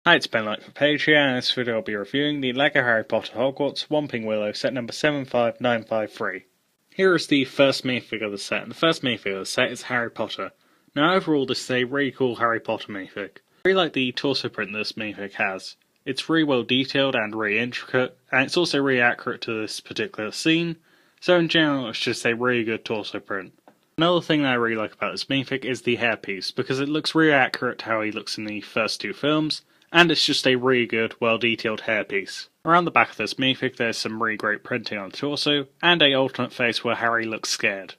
Hi, it's Ben Light for Page here, and in this video I'll be reviewing the LEGO Harry Potter Hogwarts Whomping Willow set number 75953. Here is the first minifigure of the set, and the first minifigure of the set is Harry Potter. Now overall this is a really cool Harry Potter minifig. I really like the torso print this minifig has. It's really well detailed and really intricate, and it's also really accurate to this particular scene, so in general it's just a really good torso print. Another thing that I really like about this minifig is the hairpiece, because it looks really accurate to how he looks in the first two films, and it's just a really good, well-detailed hairpiece. Around the back of this minifig there's some really great printing on the torso, and an alternate face where Harry looks scared.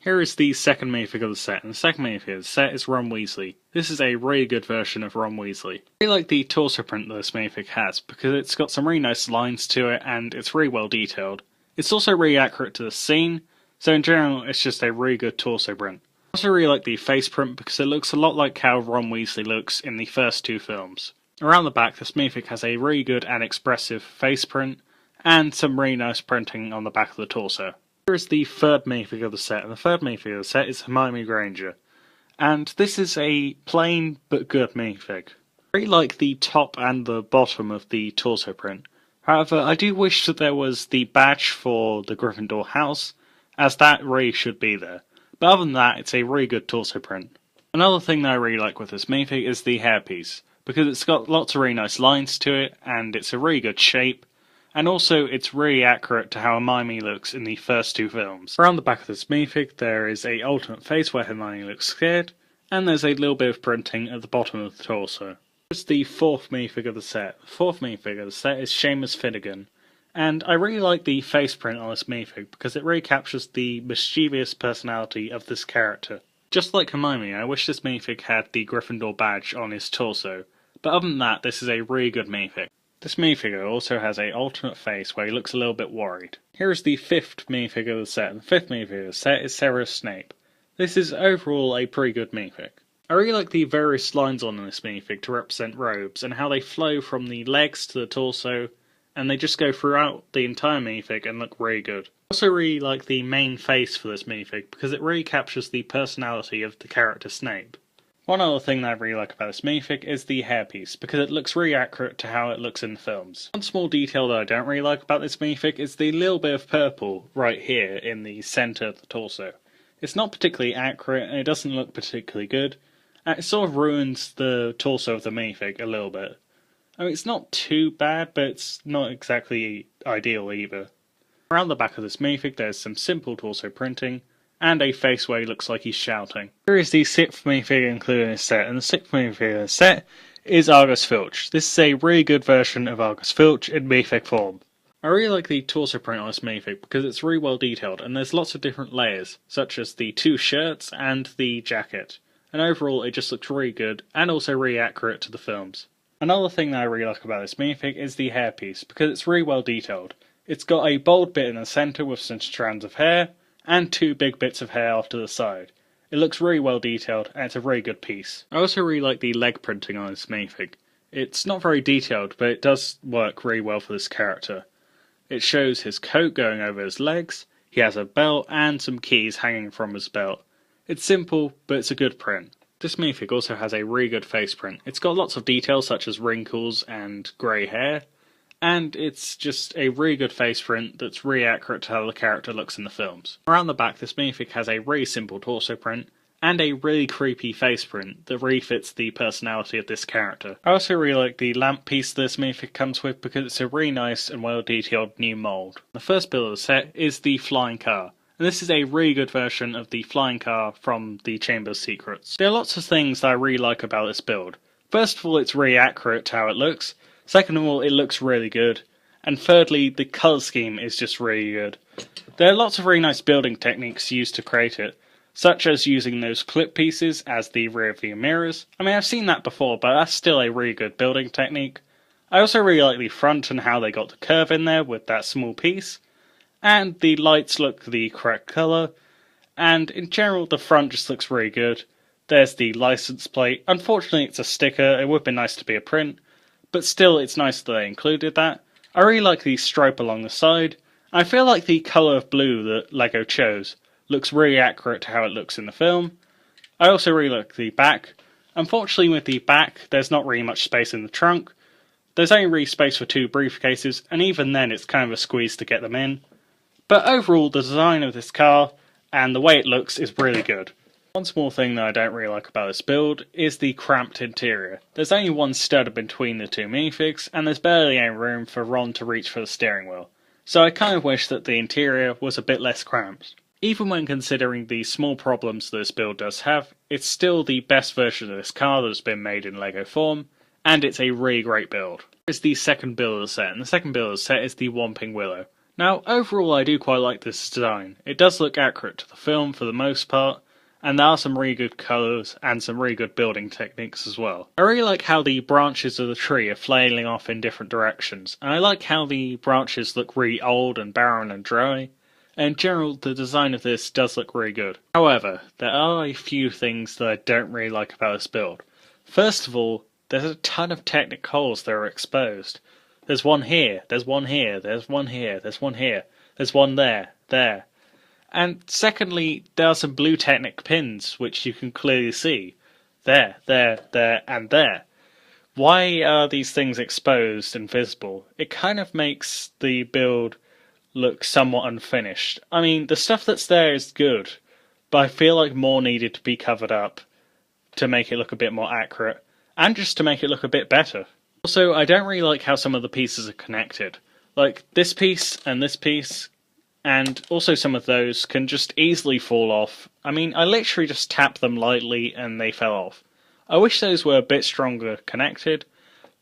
Here is the second minifig of the set, and the second minifig of the set is Ron Weasley. This is a really good version of Ron Weasley. I really like the torso print that this minifig has, because it's got some really nice lines to it, and it's really well detailed. It's also really accurate to the scene, so in general it's just a really good torso print. I also really like the face print because it looks a lot like how Ron Weasley looks in the first two films. Around the back, this minifig has a really good and expressive face print, and some really nice printing on the back of the torso. Here is the third minifig of the set, and the third minifig of the set is Hermione Granger. And this is a plain but good minifig. I really like the top and the bottom of the torso print. However, I do wish that there was the badge for the Gryffindor house, as that really should be there. But other than that, it's a really good torso print. Another thing that I really like with this minifig is the hairpiece, because it's got lots of really nice lines to it, and it's a really good shape, and also it's really accurate to how Hermione looks in the first two films. Around the back of this minifig there is an alternate face where Hermione looks scared, and there's a little bit of printing at the bottom of the torso. Here's the fourth minifig of the set. The fourth minifig of the set is Seamus Finnegan. And I really like the face print on this minifig because it really captures the mischievous personality of this character. Just like Hermione, I wish this minifig had the Gryffindor badge on his torso, but other than that, this is a really good minifig. This minifigure also has an alternate face where he looks a little bit worried. Here is the fifth minifig of the set, and the fifth minifig of the set is Severus Snape. This is overall a pretty good minifig. I really like the various lines on this minifig to represent robes, and how they flow from the legs to the torso, and they just go throughout the entire minifig and look really good. I also really like the main face for this minifig because it really captures the personality of the character Snape. One other thing that I really like about this minifig is the hairpiece, because it looks really accurate to how it looks in the films. One small detail that I don't really like about this minifig is the little bit of purple right here in the centre of the torso. It's not particularly accurate and it doesn't look particularly good, and it sort of ruins the torso of the minifig a little bit. I mean, it's not too bad, but it's not exactly ideal either. Around the back of this minifig there's some simple torso printing, and a face where he looks like he's shouting. Here is the sixth minifigure included in this set, and the sixth minifigure in this set is Argus Filch. This is a really good version of Argus Filch in minifig form. I really like the torso print on this minifig because it's really well detailed, and there's lots of different layers, such as the two shirts and the jacket. And overall it just looks really good, and also really accurate to the films. Another thing that I really like about this minifig is the hairpiece, because it's really well detailed. It's got a bold bit in the centre with some strands of hair, and two big bits of hair off to the side. It looks really well detailed, and it's a really good piece. I also really like the leg printing on this minifig. It's not very detailed, but it does work really well for this character. It shows his coat going over his legs, he has a belt, and some keys hanging from his belt. It's simple, but it's a good print. This minifig also has a really good face print. It's got lots of details such as wrinkles and grey hair, and it's just a really good face print that's really accurate to how the character looks in the films. Around the back this minifig has a really simple torso print, and a really creepy face print that really fits the personality of this character. I also really like the lamp piece this minifig comes with because it's a really nice and well detailed new mould. The first build of the set is the flying car. And this is a really good version of the flying car from the Chamber of Secrets. There are lots of things that I really like about this build. First of all, it's really accurate to how it looks. Second of all, it looks really good. And thirdly, the colour scheme is just really good. There are lots of really nice building techniques used to create it, such as using those clip pieces as the rear view mirrors. I mean, I've seen that before, but that's still a really good building technique. I also really like the front and how they got the curve in there with that small piece. And the lights look the correct colour, and in general the front just looks really good. There's the license plate. Unfortunately it's a sticker, it would have been nice to be a print, but still it's nice that they included that. I really like the stripe along the side. I feel like the colour of blue that LEGO chose looks really accurate to how it looks in the film. I also really like the back. Unfortunately with the back, there's not really much space in the trunk. There's only really space for 2 briefcases, and even then it's kind of a squeeze to get them in. But overall, the design of this car and the way it looks is really good. One small thing that I don't really like about this build is the cramped interior. There's only one stud between the 2 minifigs, and there's barely any room for Ron to reach for the steering wheel. So I kind of wish that the interior was a bit less cramped. Even when considering the small problems this build does have, it's still the best version of this car that has been made in LEGO form, and it's a really great build. Here's the second build of the set, and the second build of the set is the Whomping Willow. Now, overall I do quite like this design. It does look accurate to the film for the most part, and there are some really good colours and some really good building techniques as well. I really like how the branches of the tree are flailing off in different directions, and I like how the branches look really old and barren and dry. And in general, the design of this does look really good. However, there are a few things that I don't really like about this build. First of all, there's a ton of Technic holes that are exposed. There's one here, there's one here, there's one here, there's one here, there's one there. And secondly, there are some blue Technic pins, which you can clearly see. There, and there. Why are these things exposed and visible? It kind of makes the build look somewhat unfinished. I mean, the stuff that's there is good, but I feel like more needed to be covered up to make it look a bit more accurate, and just to make it look a bit better. Also, I don't really like how some of the pieces are connected. Like, this piece, and also some of those can just easily fall off. I mean, I literally just tapped them lightly and they fell off. I wish those were a bit stronger connected,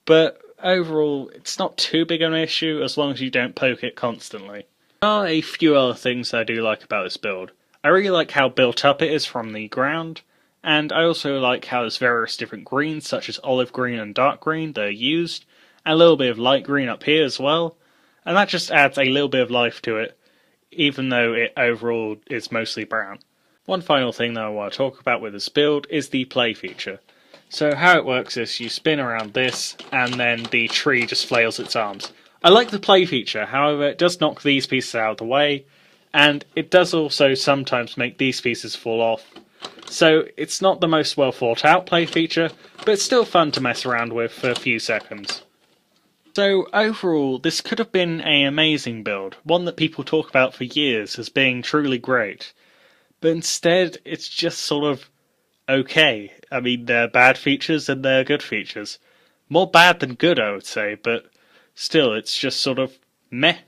but overall, it's not too big of an issue as long as you don't poke it constantly. There are a few other things I do like about this build. I really like how built up it is from the ground, and I also like how there's various different greens, such as olive green and dark green, that are used, and a little bit of light green up here as well, and that just adds a little bit of life to it, even though it overall is mostly brown. One final thing that I want to talk about with this build is the play feature. So how it works is you spin around this, and then the tree just flails its arms. I like the play feature, however it does knock these pieces out of the way, and it does also sometimes make these pieces fall off. So it's not the most well thought out play feature, but it's still fun to mess around with for a few seconds. So overall, this could have been an amazing build, one that people talk about for years as being truly great. But instead, it's just sort of okay. I mean, there are bad features and there are good features. More bad than good, I would say, but still, it's just sort of meh.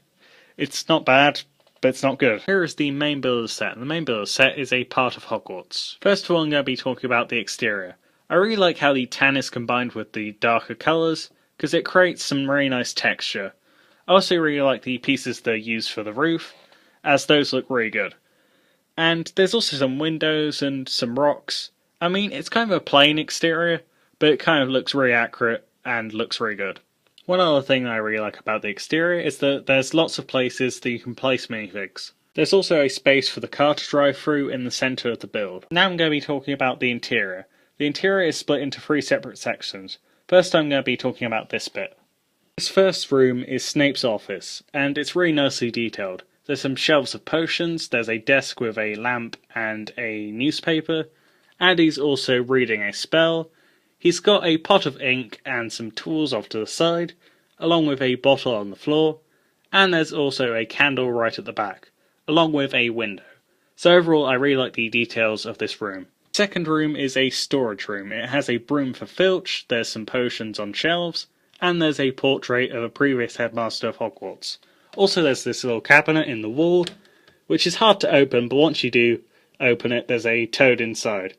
It's not bad, but it's not good. Here is the main build of the set, and the main build of the set is a part of Hogwarts. First of all, I'm going to be talking about the exterior. I really like how the tan is combined with the darker colours, because it creates some really nice texture. I also really like the pieces that are used for the roof, as those look really good. And there's also some windows and some rocks. I mean, it's kind of a plain exterior, but it kind of looks really accurate and looks really good. One other thing that I really like about the exterior is that there's lots of places that you can place minifigs. There's also a space for the car to drive through in the centre of the build. Now I'm going to be talking about the interior. The interior is split into 3 separate sections. First I'm going to be talking about this bit. This first room is Snape's office, and it's really nicely detailed. There's some shelves of potions, there's a desk with a lamp and a newspaper, and he's also reading a spell. He's got a pot of ink and some tools off to the side, along with a bottle on the floor, and there's also a candle right at the back, along with a window. So overall I really like the details of this room. Second room is a storage room. It has a broom for Filch, there's some potions on shelves, and there's a portrait of a previous headmaster of Hogwarts. Also there's this little cabinet in the wall, which is hard to open, but once you do open it, there's a toad inside.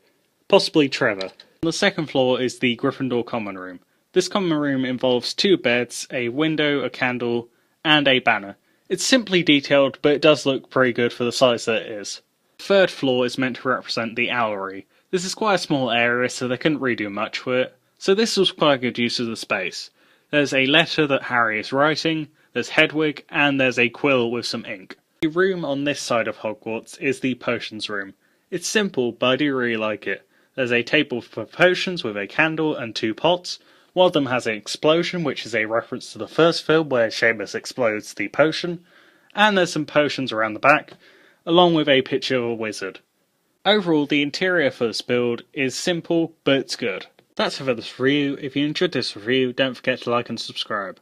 Possibly Trevor. On the second floor is the Gryffindor common room. This common room involves 2 beds, a window, a candle, and a banner. It's simply detailed, but it does look pretty good for the size that it is. The third floor is meant to represent the owlery. This is quite a small area, so they couldn't really do much with it, so this was quite a good use of the space. There's a letter that Harry is writing, there's Hedwig, and there's a quill with some ink. The room on this side of Hogwarts is the potions room. It's simple, but I do really like it. There's a table for potions with a candle and 2 pots. One of them has an explosion, which is a reference to the first film where Seamus explodes the potion, and there's some potions around the back, along with a picture of a wizard. Overall, the interior for this build is simple, but it's good. That's it for this review. If you enjoyed this review, don't forget to like and subscribe.